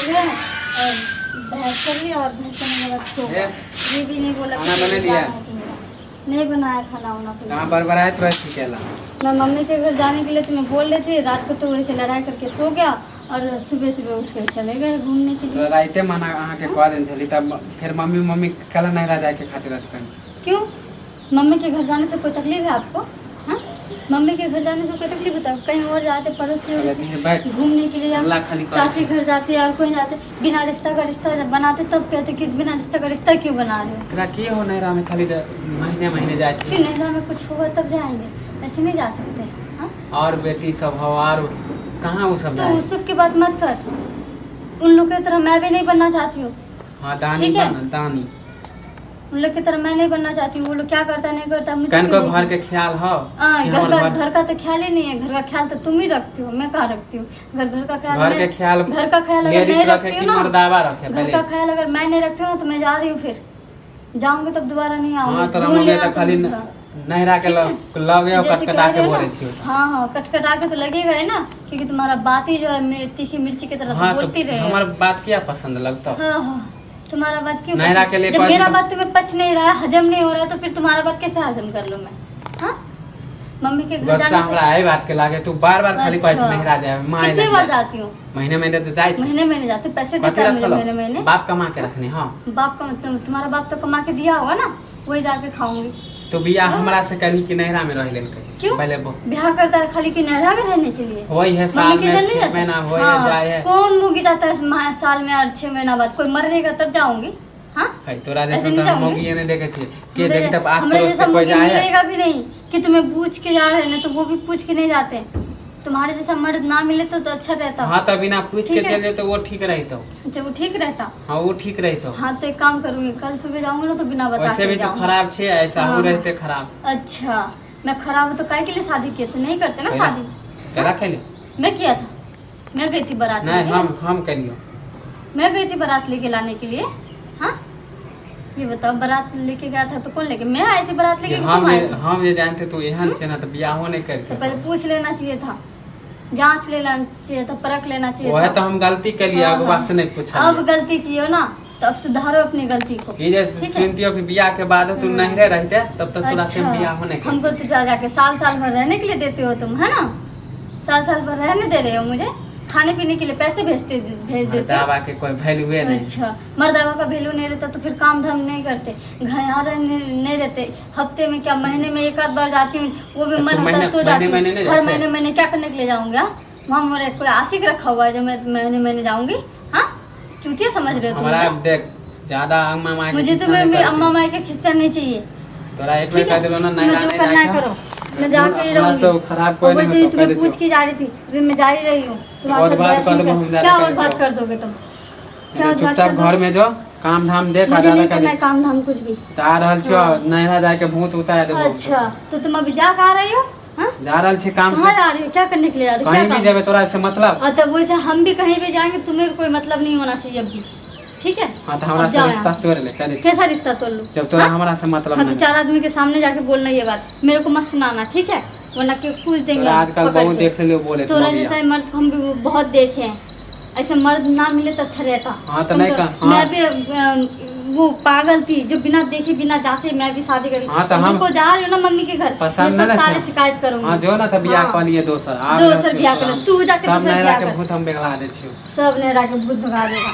गए और भैंस कर लिया और भैंस करने के बाद सो गए। ये भी नहीं बोला खाना बना लिया? नहीं बनाया खाना वाना कुछ। कहाँ बरबराए तो रखी केला। मैं मम्मी के घर जाने के लिए तुम्हें बोल रही थी, रात को तो वैसे लड़ाई करके सो गया और सुबह सुबह उठ के चले गए घूमने के तो लिए। राइते मना अहाँ के कह देन छली तब फिर मम्मी कल नहीं रह जाए के खातिर रखन। क्यों? मम्मी के घर जाने से कोई तकलीफ है आपको? हाँ, मम्मी के घर जाने से कोई तकलीफ बताओ? कहीं और जाते पड़ोसियों बैठ घूमने के लिए या अल्लाह खाली कर। चाची घर जाते या कोई जाते बिना रिश्ता का रिश्ता जब बनाते तब कहते कि बिना रिश्ता का रिश्ता क्यों बना रहे हो? तोरा की हो नैरा में खाली महीने जाए फिर छी। नैरा में कुछ होगा तब जाएंगे, ऐसे नहीं जा सकते। हाँ, और बेटी सब हो और कहाँ वो सब तो जाए। सुख की बात मत कर। उन लोग की तरह मैं भी नहीं बनना चाहती हूँ। हाँ दानी ठीक है? बन दानी उन लोग की तरह मैं नहीं बनना चाहती हूँ। वो लोग क्या करता नहीं करता मुझे कन को क्यों घर नहीं? के ख्याल हो हाँ, कि घर हमर का घर का तो ख्याल ही नहीं है। घर का ख्याल तो तुम ही रखती हो, मैं कहाँ रखती हूँ। घर का ख्याल घर के ख्याल घर का ख्याल अगर लेडीज नहीं रखे रखती कि हूँ ना, मर्दावा रखे घर पहले। का ख्याल अगर मैं नहीं रखती हूँ ना तो मैं जा रही हूँ। फिर जाऊंगी तब दोबारा नहीं हाँ आऊंगी। तोरा ढूंढ मम्मी लेना तो तुम खाली उसका। नहरा के ठीक है? लगे जैसे कटकटा कह के रहे हो बोले ना, छियो। हाँ हाँ, कटकटा के तो लगेगा ही ना, क्योंकि तुम्हारा बात ही जो है तीखी मिर्ची की तरह हाँ तो तो बोलती रहे। हमार बात क्या पसंद लगता। हाँ हाँ, तुम्हारा बात क्यों नैरा पसंद? के लिए जब कौन मेरा सा- बात तुम्हें पच नहीं रहा है, हजम नहीं हो रहा है, तो फिर तुम्हारा बात कैसे हजम कर लूं मैं? हाँ, मम्मी के घर गुस्सा जाने हमरा से आई बात के लागे तू बार खाली पैसे अच्छा। नहरा जाए मां कितनी बार जाती हूँ? महीने तो जाए छी। महीने महीने जाती हूँ, पैसे कथी देता है मुझे रखलो? महीने महीने। बाप कमा के रखने। हाँ बाप का तुम्हारा बाप तो कमा के दिया होगा ना, वही जाके खाऊंगी। तो बियाह हमरा से करी कि नहरा में रह लेन क्यों? पहले ब्याह करता है खाली कि नहरा में रहने के लिए? होई है मम्मी साल के में घर नहीं 6 जाते? महीना होई हाँ, है जाए है। कौन मुंह जाता है साल में और 6 महीना बाद? कोई मरेगा तब जाऊंगी। हाँ, है तोरा ऐसे जैसे नहीं तो हम जाऊंगी। मोगी ने देखे छी के हमरे- देखी तब आस हमरे पड़ोस जैसा से कोई मुर्गी जाए है। मिलेगा भी नहीं कि तुम्हें पूछ के जा रहे हैं, नहीं तो वो भी पूछ के नहीं जाते। तुम्हारे जैसा मर्द ना मिले तो अच्छा रहता। हाँ तो बिना पूछ के ठीक है। चले तो वो ठीक रही तो। अच्छा, वो ठीक रहता। हाँ वो ठीक रही तो। हाँ, तो एक काम करूंगी, कल सुबह जाऊंगी ना तो बिना बता वैसे के भी तो जाऊंगी। खराब छे ऐसा हाँ। हो रहते खराब। अच्छा, मैं खराब हूँ तो काय के लिए शादी किए थे? नहीं करते ना पहला- शादी। करा खेली मैं किया था, मैं गई थी बारात नहीं लेके। हम करियो। मैं गई थी बारात लेके लाने के लिए। हाँ, ये बताओ, बारात लेके गया था तो कौन लेके? मैं आई थी बारात लेके कि तुम आए थे? हम ये जानते तो एहन छे ना तो बियाहो नहीं तो करते। पहले पूछ लेना चाहिए था, जांच लेना चाहिए था, परख लेना चाहिए वह था। तो हम गलती के लिए हाँ, आगे हाँ। बात से नहीं पूछा। अब गलती की हो ना तो अब सुधारो अपनी गलती को। ये जैसे ठीक है? सुनतियो कि बियाह के बाद तू हाँ। नहीं रहते तब तक तोरा से अच्छा, बियाह होने के। हमको तो जा जाके साल भर रहने के लिए देते हो तुम, है ना? साल भर रहने दे रहे हो मुझे, खाने पीने के लिए पैसे भेज देते हो। दावा के कोई वैल्यू नहीं। अच्छा, मर्दावा का वैल्यू नहीं रहता तो फिर काम धाम नहीं करते, घर यहाँ नहीं रहते। हफ्ते में क्या, महीने में एक आध बार जाती हूँ, वो भी तो मन होता है तो महीने- जाती हूँ। महीने नहीं हर जाते? महीने क्या करने के लिए जाऊंगी? हाँ? वहाँ मेरे कोई आशिक रखा हुआ है जो मैं महीने जाऊंगी? हाँ, चूतिया समझ रहे हो तुम हमारा मुझे? देख ज्यादा अम्मा माई के मुझे खिस्सा तो नहीं मैं करती। अम्मा माई के खिस्सा नहीं चाहिए। तोरा एक ठीक बेर है? कह दिलो ना तुम्हें नहीं जो करना है करो, मैं जाके ही हमारा सब रहूंगी। खराब कोई और नहीं वैसे ही हो तो तुम्हें कह पूछ दे के जा रही थी, अभी मैं जा ही रही हूँ। तुम्हारे और साथ बात बहस कर नहीं दो, कर- हम ज्यादा क्या कर और बात दो। कर दोगे तुम? क्या और बात चुपचाप कर घर दोगे? में जो काम धाम देख मुझे ज्यादा नहीं कर करना है काम धाम कुछ भी। तो आ रहल छियो हाँ। नहरा जाके भूत उतार देबो। अच्छा, तो तुम अभी जा कहाँ रही हो? हाँ? जा रहल छी काम कहाँ से जा रही हो? क्या करने के लिए जा रही हो? कहीं क्या भी काम? जेबे तोरा से मतलब। अच्छा, वैसे हम भी कहीं भी जाएंगे, तुम्हें भी कोई मतलब नहीं होना चाहिए अभी, ठीक है? हाँ तो हमरा अब से जाओ रिश्ता यहाँ। तोड़ ले कह दे। कैसा रिश्ता तोड़ लूं? जब तोरा हाँ? हमरा से मतलब हाँ, तो नहीं। 4 आदमी के सामने जाके बोलना ये बात, मेरे को मत सुनाना, ठीक है? वरना कि पूछ देंगे तोरा हम आजकल पकड़ बहुत के। देख लियो बोले तोरा तुम जैसा मर्द हम भी बहुत देखे हैं, ऐसे मर्द ना मिले तो अच्छा रहता। हाँ, तो हम नहीं कहा, हाँ। मैं भी वो पागल थी जो बिना देखे बिना जांचे मैं भी शादी करी। हाँ, तो हम- को जा रही हो ना मम्मी के घर, पसंद ये सब नहीं सारे छे। शिकायत करूंगी। हाँ जो ना तो बियाह हाँ। कर लिए दोसर दोसर बियाह कर, तू जाके सब दोसर नहरा बियाह के कर। भूत हम बेगला दे छियो। सब नहरा के भूत भगा देगा।